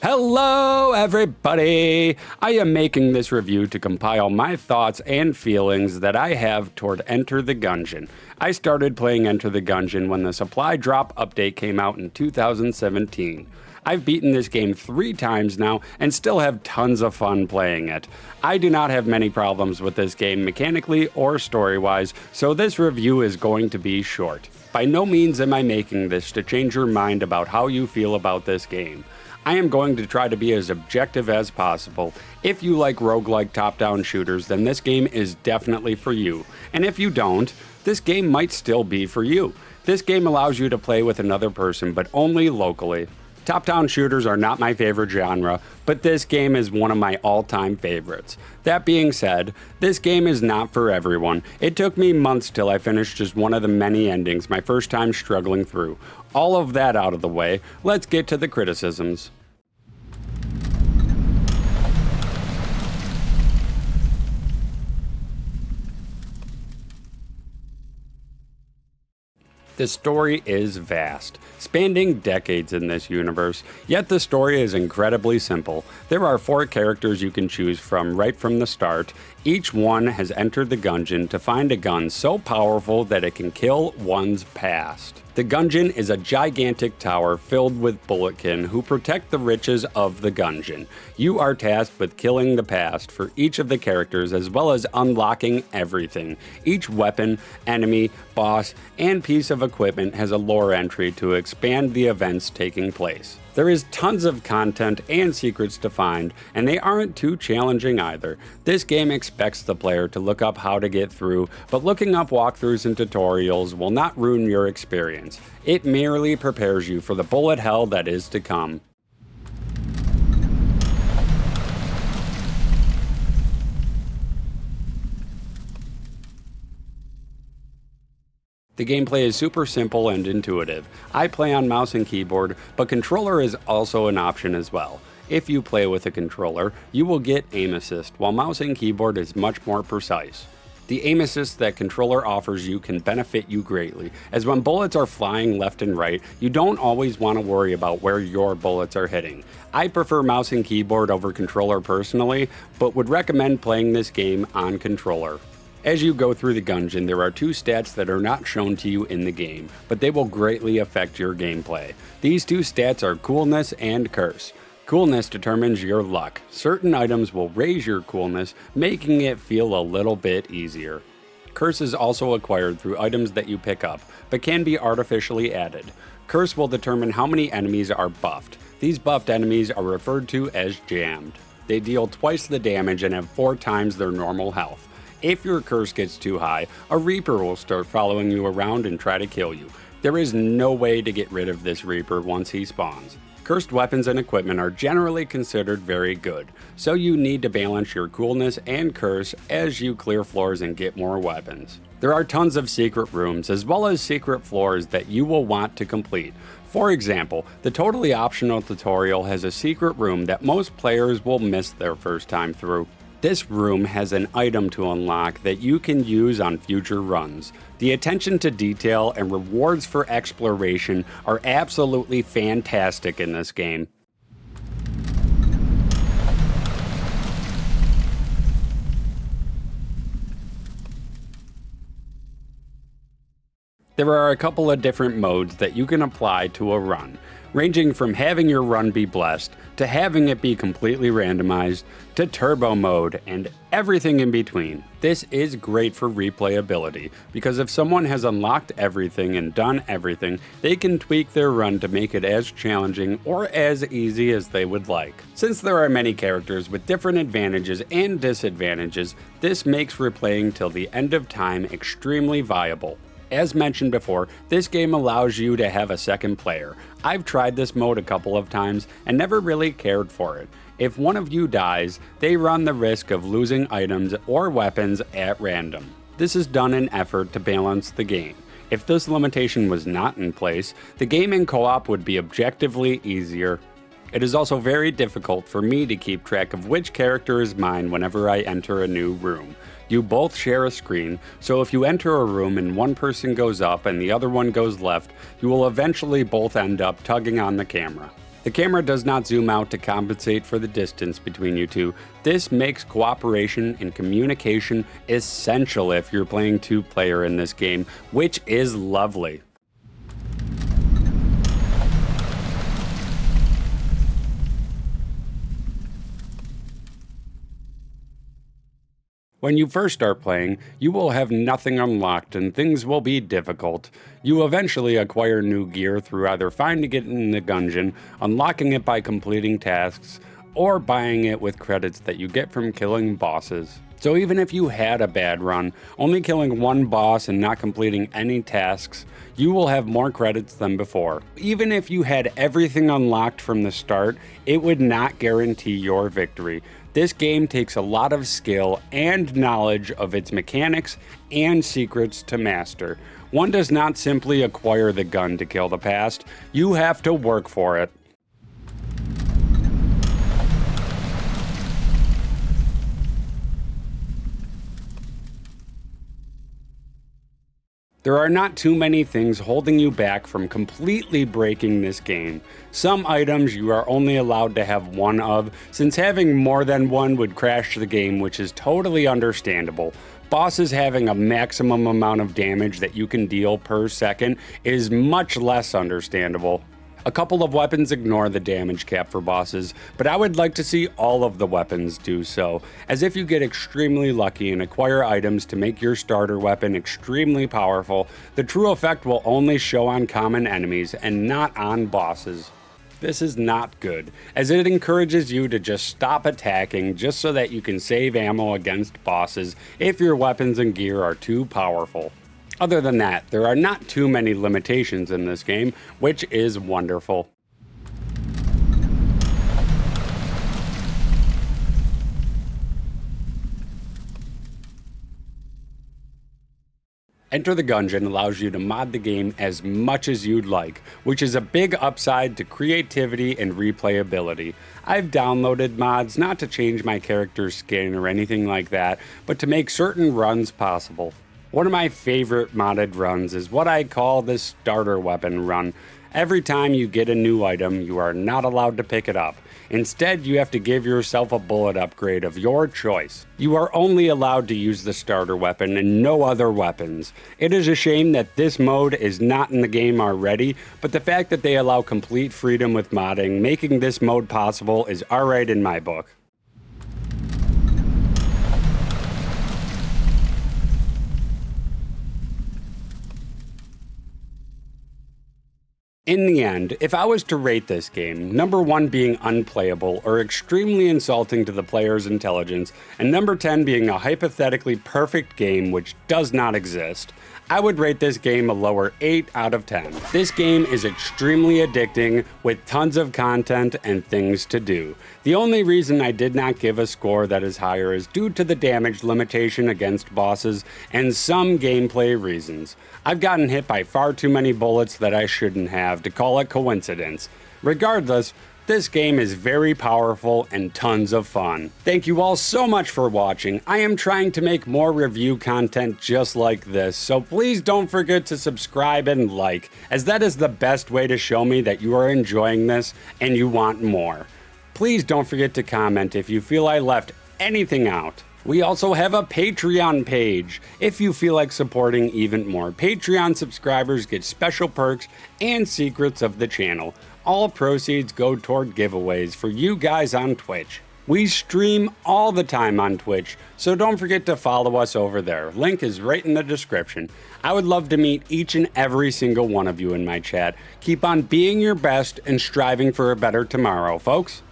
Hello everybody! I am making this review to compile my thoughts and feelings that I have toward Enter the Gungeon. I started playing Enter the Gungeon when the supply drop update came out in 2017. I've beaten this game 3 times now and still have tons of fun playing it. I do not have many problems with this game mechanically or story-wise, so this review is going to be short. By no means am I making this to change your mind about how you feel about this game. I am going to try to be as objective as possible. If you like roguelike top-down shooters, then this game is definitely for you. And if you don't, this game might still be for you. This game allows you to play with another person, but only locally. Top-down shooters are not my favorite genre, but this game is one of my all-time favorites. That being said, this game is not for everyone. It took me months till I finished just one of the many endings, my first time struggling through. All of that out of the way, let's get to the criticisms. The story is vast, spanning decades in this universe, yet the story is incredibly simple. There are 4 characters you can choose from right from the start. Each one has entered the Gungeon to find a gun so powerful that it can kill one's past. The Gungeon is a gigantic tower filled with bulletkin who protect the riches of the Gungeon. You are tasked with killing the past for each of the characters as well as unlocking everything. Each weapon, enemy, boss, and piece of equipment has a lore entry to expand the events taking place. There is tons of content and secrets to find, and they aren't too challenging either. This game expects the player to look up how to get through, but looking up walkthroughs and tutorials will not ruin your experience. It merely prepares you for the bullet hell that is to come. The gameplay is super simple and intuitive. I play on mouse and keyboard, but controller is also an option as well. If you play with a controller, you will get aim assist, while mouse and keyboard is much more precise. The aim assist that controller offers you can benefit you greatly, as when bullets are flying left and right, you don't always want to worry about where your bullets are hitting. I prefer mouse and keyboard over controller personally, but would recommend playing this game on controller. As you go through the Gungeon, there are 2 stats that are not shown to you in the game, but they will greatly affect your gameplay. These 2 stats are coolness and curse. Coolness determines your luck. Certain items will raise your coolness, making it feel a little bit easier. Curse is also acquired through items that you pick up, but can be artificially added. Curse will determine how many enemies are buffed. These buffed enemies are referred to as jammed. They deal twice the damage and have 4 times their normal health. If your curse gets too high, a Reaper will start following you around and try to kill you. There is no way to get rid of this Reaper once he spawns. Cursed weapons and equipment are generally considered very good, so you need to balance your coolness and curse as you clear floors and get more weapons. There are tons of secret rooms as well as secret floors that you will want to complete. For example, the totally optional tutorial has a secret room that most players will miss their first time through. This room has an item to unlock that you can use on future runs. The attention to detail and rewards for exploration are absolutely fantastic in this game. There are a couple of different modes that you can apply to a run, ranging from having your run be blessed, to having it be completely randomized, to turbo mode, and everything in between. This is great for replayability, because if someone has unlocked everything and done everything, they can tweak their run to make it as challenging or as easy as they would like. Since there are many characters with different advantages and disadvantages, this makes replaying till the end of time extremely viable. As mentioned before, this game allows you to have a second player. I've tried this mode a couple of times and never really cared for it. If one of you dies, they run the risk of losing items or weapons at random. This is done in effort to balance the game. If this limitation was not in place, the game in co-op would be objectively easier. It is also very difficult for me to keep track of which character is mine whenever I enter a new room. You both share a screen, so if you enter a room and one person goes up and the other one goes left, you will eventually both end up tugging on the camera. The camera does not zoom out to compensate for the distance between you two. This makes cooperation and communication essential if you're playing two-player in this game, which is lovely. When you first start playing, you will have nothing unlocked and things will be difficult. You eventually acquire new gear through either finding it in the Gungeon, unlocking it by completing tasks, or buying it with credits that you get from killing bosses. So even if you had a bad run, only killing one boss and not completing any tasks, you will have more credits than before. Even if you had everything unlocked from the start, it would not guarantee your victory. This game takes a lot of skill and knowledge of its mechanics and secrets to master. One does not simply acquire the gun to kill the past, you have to work for it. There are not too many things holding you back from completely breaking this game. Some items you are only allowed to have one of, since having more than one would crash the game, which is totally understandable. Bosses having a maximum amount of damage that you can deal per second is much less understandable. A couple of weapons ignore the damage cap for bosses, but I would like to see all of the weapons do so, as if you get extremely lucky and acquire items to make your starter weapon extremely powerful, the true effect will only show on common enemies and not on bosses. This is not good, as it encourages you to just stop attacking just so that you can save ammo against bosses if your weapons and gear are too powerful. Other than that, there are not too many limitations in this game, which is wonderful. Enter the Gungeon allows you to mod the game as much as you'd like, which is a big upside to creativity and replayability. I've downloaded mods not to change my character's skin or anything like that, but to make certain runs possible. One of my favorite modded runs is what I call the starter weapon run. Every time you get a new item, you are not allowed to pick it up. Instead, you have to give yourself a bullet upgrade of your choice. You are only allowed to use the starter weapon and no other weapons. It is a shame that this mode is not in the game already, but the fact that they allow complete freedom with modding, making this mode possible, is alright in my book. In the end, if I was to rate this game, number 1 being unplayable or extremely insulting to the player's intelligence, and number 10 being a hypothetically perfect game which does not exist, I would rate this game a lower 8 out of 10. This game is extremely addicting with tons of content and things to do. The only reason I did not give a score that is higher is due to the damage limitation against bosses and some gameplay reasons. I've gotten hit by far too many bullets that I shouldn't have to call it coincidence. Regardless, this game is very powerful and tons of fun. Thank you all so much for watching. I am trying to make more review content just like this, so please don't forget to subscribe and like, as that is the best way to show me that you are enjoying this and you want more. Please don't forget to comment if you feel I left anything out. We also have a Patreon page. If you feel like supporting even more, Patreon subscribers get special perks and secrets of the channel. All proceeds go toward giveaways for you guys on Twitch. We stream all the time on Twitch, so don't forget to follow us over there. Link is right in the description. I would love to meet each and every single one of you in my chat. Keep on being your best and striving for a better tomorrow, folks.